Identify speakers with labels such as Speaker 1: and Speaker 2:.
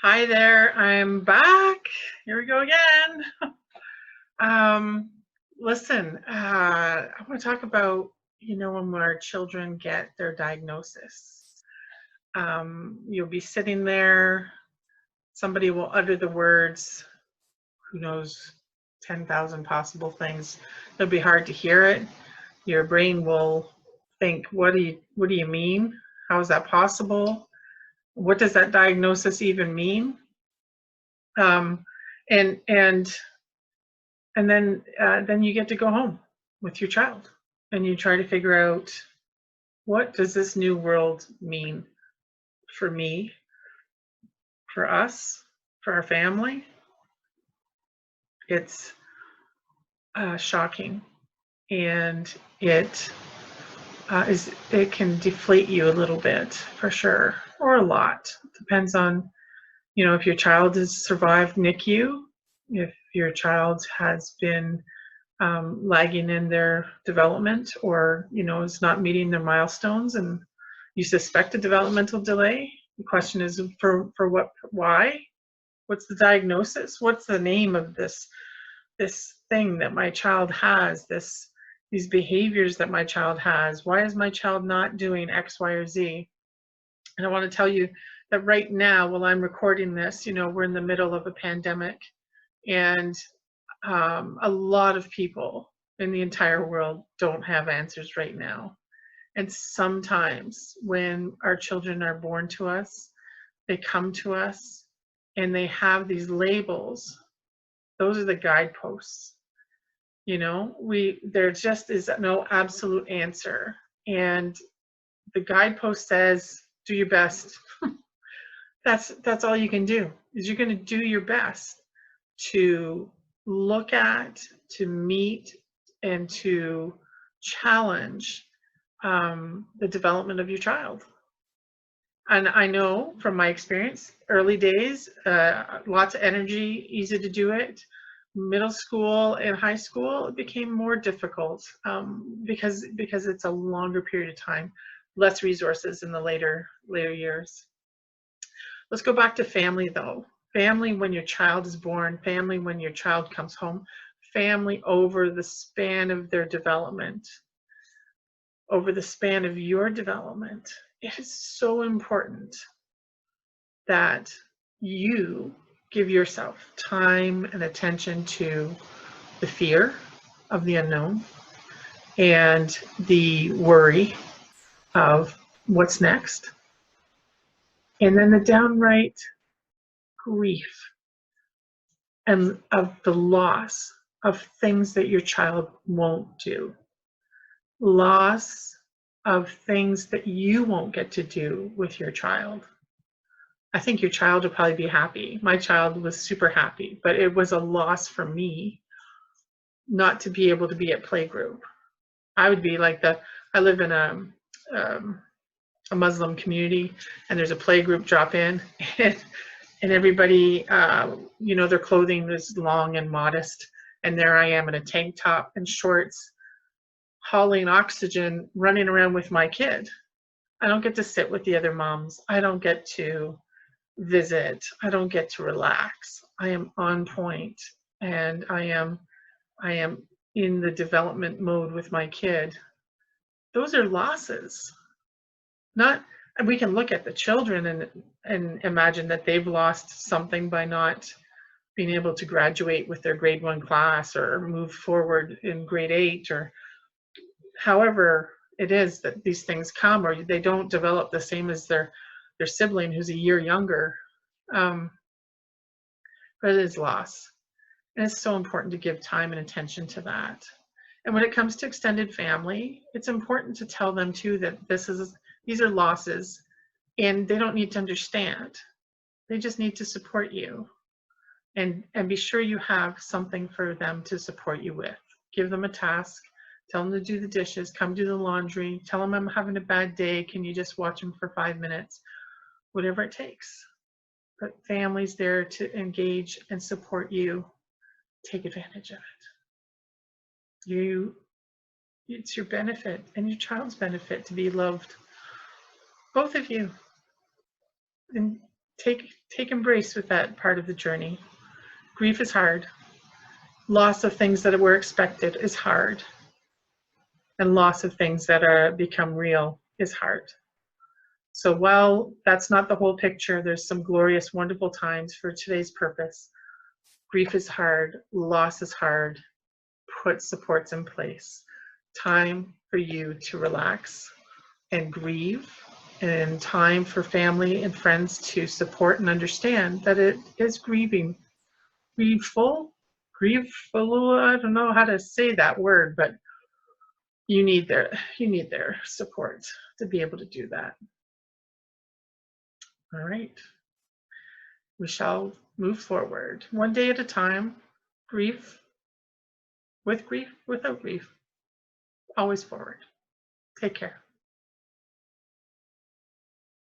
Speaker 1: Hi there, I'm back. Here we go again. Um, Listen, I want to talk about, when our children get their diagnosis. You'll be sitting there, somebody will utter the words, who knows, 10,000 possible things. It'll be hard to hear it. Your brain will think, what do you mean? How is that possible? What does that diagnosis even mean? Um, and and and then you get to go home with your child, and you try to figure out, what does this new world mean for me, for us, for our family. It's shocking, and it can deflate you a little bit, for sure, or a lot. Depends on, if your child has survived NICU, if your child has been lagging in their development, or is not meeting their milestones, and you suspect a developmental delay. The question is, for what? Why? What's the diagnosis? What's the name of this thing that my child has? These behaviors that my child has. Why is my child not doing X, Y, or Z? And I want to tell you that right now, while I'm recording this, we're in the middle of a pandemic, and a lot of people in the entire world don't have answers right now. And sometimes when our children are born to us, they come to us and they have these labels. Those are the guideposts. There just is no absolute answer. And the guidepost says, do your best. That's all you can do, is you're going to do your best to look at, to meet, and to challenge the development of your child. And I know from my experience, early days, lots of energy, easy to do it. Middle school and high school, it became more difficult because it's a longer period of time, less resources in the later years. Let's go back to family, though. Family when your child is born, family when your child comes home, family over the span of their development, over the span of your development. It is so important that you give yourself time and attention to the fear of the unknown and the worry of what's next, and then the downright grief and of the loss of things that your child won't do, loss of things that you won't get to do with your child. I think your child will probably be happy. My child was super happy, but it was a loss for me not to be able to be at playgroup. I would be like I live in a Muslim community, and there's a playgroup drop in, and everybody, their clothing is long and modest, and there I am in a tank top and shorts, hauling oxygen, running around with my kid. I don't get to sit with the other moms. I don't get to visit. I don't get to relax. I am on point, and I am in the development mode with my kid. Those are losses. Not, we can look at the children and imagine that they've lost something by not being able to graduate with their grade 1 class or move forward in grade 8, or however it is that these things come, or they don't develop the same as their sibling who's a year younger. But it is loss. And it's so important to give time and attention to that. And when it comes to extended family, it's important to tell them too that these are losses, and they don't need to understand. They just need to support you, and be sure you have something for them to support you with. Give them a task, tell them to do the dishes, come do the laundry, tell them I'm having a bad day, can you just watch them for 5 minutes? Whatever it takes. But family's there to engage and support you. Take advantage of it. It's your benefit and your child's benefit to be loved, both of you. And take embrace with that part of the journey. Grief is hard. Loss of things that were expected is hard. And loss of things that are become real is hard. So while that's not the whole picture, there's some glorious, wonderful times for today's purpose. Grief is hard, loss is hard. Put supports in place. Time for you to relax and grieve, and time for family and friends to support and understand that it is grieving. Grieveful, I don't know how to say that word, but you need their support to be able to do that. All right. We shall move forward one day at a time. Grief, with grief, without grief. Always forward. Take care.